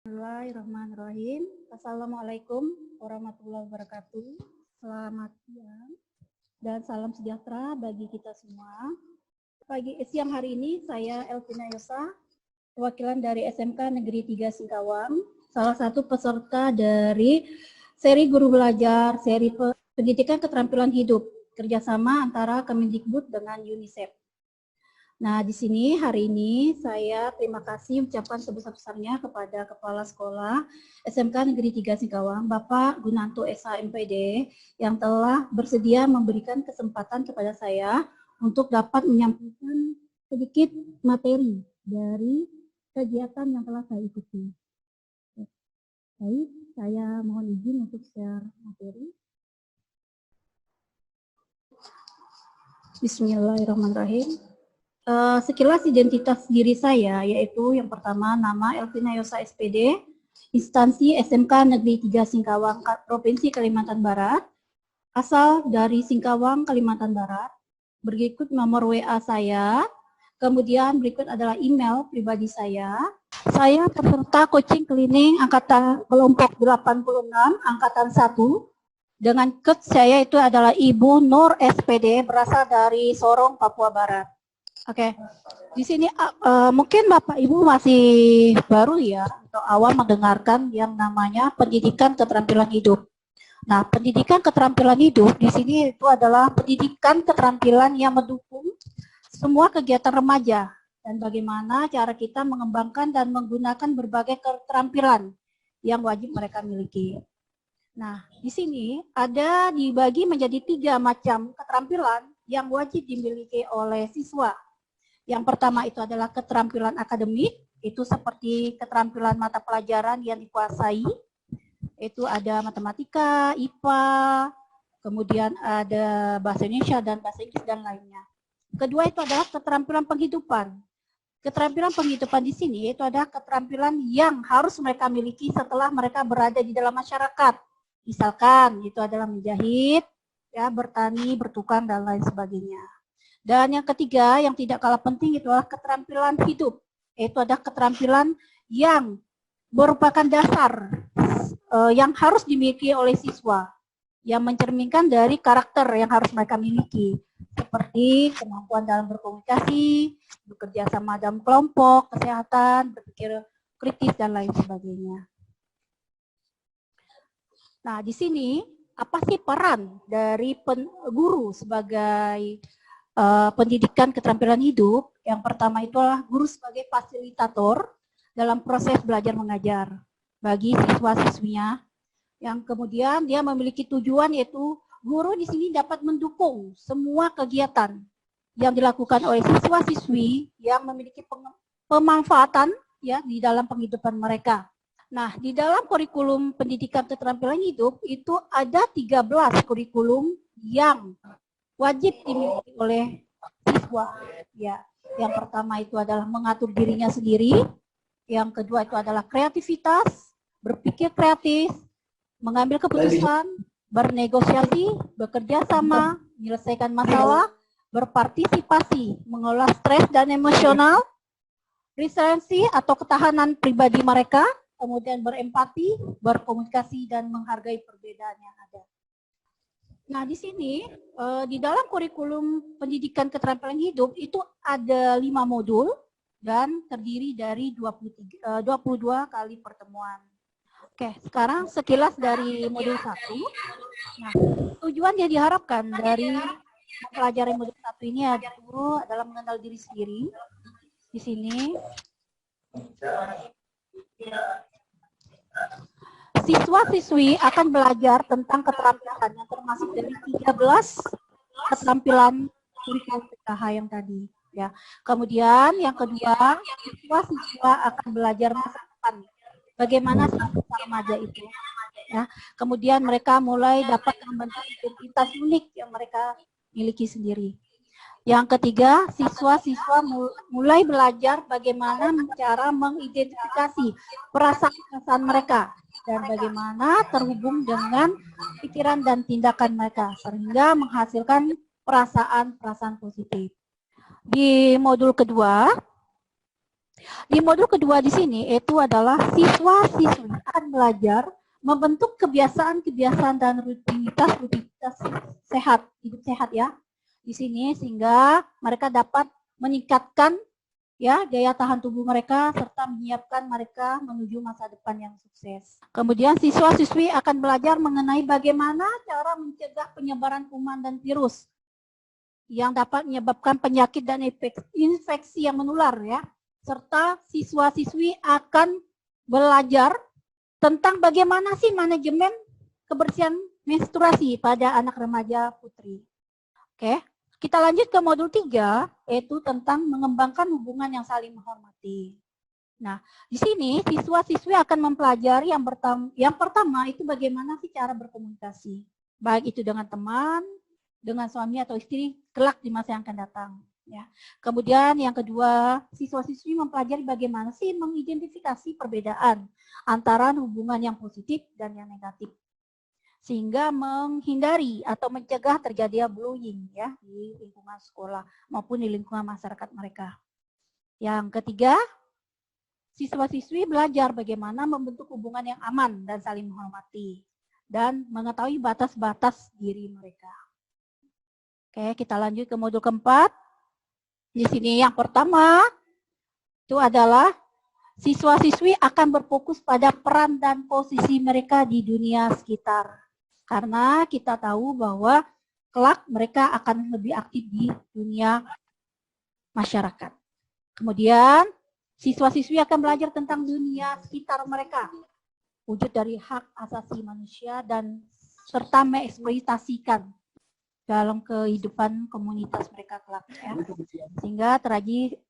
Bismillahirrahmanirrahim. Assalamualaikum warahmatullahi wabarakatuh. Selamat siang dan salam sejahtera bagi kita semua. Siang hari ini saya Elvina Yosa, perwakilan dari SMK Negeri 3 Singkawang, salah satu peserta dari seri guru belajar, seri pendidikan keterampilan hidup, kerjasama antara Kemendikbud dengan UNICEF. Nah, di sini hari ini saya terima kasih ucapan sebesar-besarnya kepada Kepala Sekolah SMK Negeri 3 Singkawang, Bapak Gunanto Esa MPD, yang telah bersedia memberikan kesempatan kepada saya untuk dapat menyampaikan sedikit materi dari kegiatan yang telah saya ikuti. Baik, saya mohon izin untuk share materi. Bismillahirrahmanirrahim. Sekilas identitas diri saya, yaitu yang pertama nama Elvina Yosa SPD, instansi SMK Negeri 3 Singkawang, Provinsi Kalimantan Barat, asal dari Singkawang, Kalimantan Barat. Berikut nomor WA saya, kemudian berikut adalah email pribadi saya. Saya peserta coaching cleaning angkatan kelompok 86, angkatan 1, dengan coach saya itu adalah Ibu Nur SPD, berasal dari Sorong, Papua Barat. Oke, di sini mungkin Bapak Ibu masih baru ya atau awal mendengarkan yang namanya pendidikan keterampilan hidup. Nah, pendidikan keterampilan hidup di sini itu adalah pendidikan keterampilan yang mendukung semua kegiatan remaja dan bagaimana cara kita mengembangkan dan menggunakan berbagai keterampilan yang wajib mereka miliki. Nah, di sini ada dibagi menjadi 3 macam keterampilan yang wajib dimiliki oleh siswa. Yang pertama itu adalah keterampilan akademik, itu seperti keterampilan mata pelajaran yang dikuasai, itu ada matematika, IPA, kemudian ada bahasa Indonesia dan bahasa Inggris dan lainnya. Kedua itu adalah keterampilan penghidupan. Keterampilan penghidupan di sini itu adalah keterampilan yang harus mereka miliki setelah mereka berada di dalam masyarakat. Misalkan itu adalah menjahit, ya, bertani, bertukang dan lain sebagainya. Dan yang ketiga, yang tidak kalah penting itu adalah keterampilan hidup. Itu adalah keterampilan yang merupakan dasar yang harus dimiliki oleh siswa, yang mencerminkan dari karakter yang harus mereka miliki, seperti kemampuan dalam berkomunikasi, bekerja sama dalam kelompok, kesehatan, berpikir kritis, dan lain sebagainya. Nah, di sini apa sih peran dari guru sebagai pendidikan keterampilan hidup? Yang pertama itu adalah guru sebagai fasilitator dalam proses belajar mengajar bagi siswa-siswinya. Yang kemudian dia memiliki tujuan, yaitu guru di sini dapat mendukung semua kegiatan yang dilakukan oleh siswa-siswi yang memiliki pemanfaatan ya di dalam penghidupan mereka. Nah, di dalam kurikulum pendidikan keterampilan hidup itu ada 13 kurikulum yang wajib dimiliki oleh siswa. Ya, yang pertama itu adalah mengatur dirinya sendiri. Yang kedua itu adalah kreativitas, berpikir kreatif, mengambil keputusan, bernegosiasi, bekerja sama, menyelesaikan masalah, berpartisipasi, mengelola stres dan emosional, resiliensi atau ketahanan pribadi mereka, kemudian berempati, berkomunikasi, dan menghargai perbedaan yang ada. Nah, di sini di dalam kurikulum pendidikan keterampilan hidup itu ada 5 modul dan terdiri dari 22 kali pertemuan. Oke, sekarang sekilas dari modul 1. Nah, tujuan yang diharapkan dari mempelajari modul 1 ini adalah mengenal diri sendiri. Di sini siswa-siswi akan belajar tentang keterampilan yang termasuk dari 13 keterampilan kurikulum PKH yang tadi. Ya. Kemudian yang kedua, siswa-siswa akan belajar masa depan. Bagaimana masa remaja itu. Ya. Kemudian mereka mulai dapat membentuk identitas unik yang mereka miliki sendiri. Yang ketiga, siswa-siswa mulai belajar bagaimana cara mengidentifikasi perasaan mereka dan bagaimana terhubung dengan pikiran dan tindakan mereka sehingga menghasilkan perasaan-perasaan positif. Di modul kedua Di modul kedua di sini itu adalah siswa-siswi akan belajar membentuk kebiasaan-kebiasaan dan rutinitas sehat, hidup sehat ya. Di sini sehingga mereka dapat meningkatkan ya daya tahan tubuh mereka serta menyiapkan mereka menuju masa depan yang sukses. Kemudian siswa-siswi akan belajar mengenai bagaimana cara mencegah penyebaran kuman dan virus yang dapat menyebabkan penyakit dan infeksi yang menular ya. Serta siswa-siswi akan belajar tentang bagaimana sih manajemen kebersihan menstruasi pada anak remaja putri. Oke, kita lanjut ke modul 3, yaitu tentang mengembangkan hubungan yang saling menghormati. Nah, di sini siswa-siswi akan mempelajari yang pertama itu bagaimana sih cara berkomunikasi. Baik itu dengan teman, dengan suami atau istri, kelak di masa yang akan datang. Ya. Kemudian yang kedua, siswa-siswi mempelajari bagaimana sih mengidentifikasi perbedaan antara hubungan yang positif dan yang negatif, sehingga menghindari atau mencegah terjadinya bullying ya di lingkungan sekolah maupun di lingkungan masyarakat mereka. Yang ketiga, siswa-siswi belajar bagaimana membentuk hubungan yang aman dan saling menghormati dan mengetahui batas-batas diri mereka. Oke, kita lanjut ke modul keempat. Di sini yang pertama itu adalah siswa-siswi akan berfokus pada peran dan posisi mereka di dunia sekitar. Karena kita tahu bahwa kelak mereka akan lebih aktif di dunia masyarakat. Kemudian siswa-siswi akan belajar tentang dunia sekitar mereka, wujud dari hak asasi manusia dan serta mengeksploitasikan dalam kehidupan komunitas mereka kelak ya. Sehingga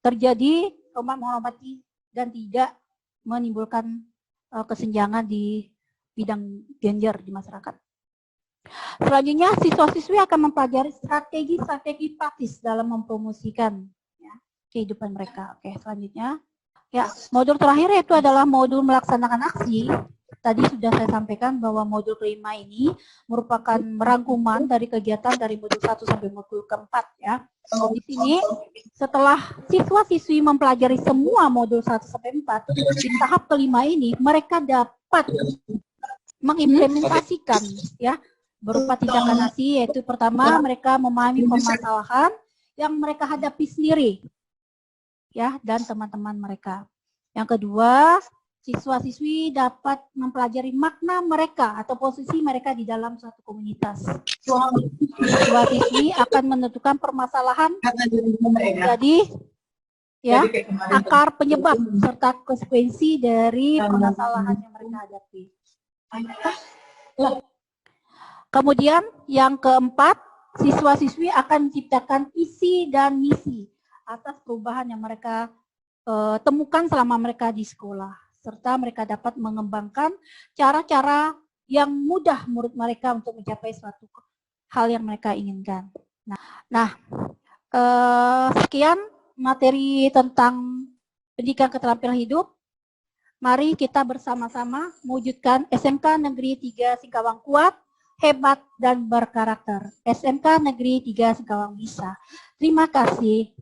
terjadi menghormati dan tidak menimbulkan kesenjangan di bidang gender di masyarakat. Selanjutnya siswa-siswi akan mempelajari strategi praktis dalam mempromosikan ya, kehidupan mereka. Oke, selanjutnya ya, modul terakhir itu adalah modul melaksanakan aksi. Tadi sudah saya sampaikan bahwa modul kelima ini merupakan merangkuman dari kegiatan dari modul 1 sampai modul keempat ya. Di sini setelah siswa-siswi mempelajari semua modul 1 sampai 4, di tahap kelima ini mereka dapat mengimplementasikan ya berupa tindakan aksi, yaitu pertama mereka memahami permasalahan yang mereka hadapi sendiri ya dan teman-teman mereka. Yang kedua, siswa-siswi dapat mempelajari makna mereka atau posisi mereka di dalam suatu komunitas. Siswa-siswi akan menentukan permasalahan jadi ya akar penyebab serta konsekuensi dari permasalahan yang mereka hadapi. Kemudian yang keempat, siswa-siswi akan menciptakan visi dan misi atas perubahan yang mereka temukan selama mereka di sekolah. Serta mereka dapat mengembangkan cara-cara yang mudah menurut mereka untuk mencapai suatu hal yang mereka inginkan. Sekian materi tentang pendidikan keterampilan hidup. Mari kita bersama-sama mewujudkan SMK Negeri 3 Singkawang kuat, hebat, dan berkarakter. SMK Negeri 3 Singkawang bisa. Terima kasih.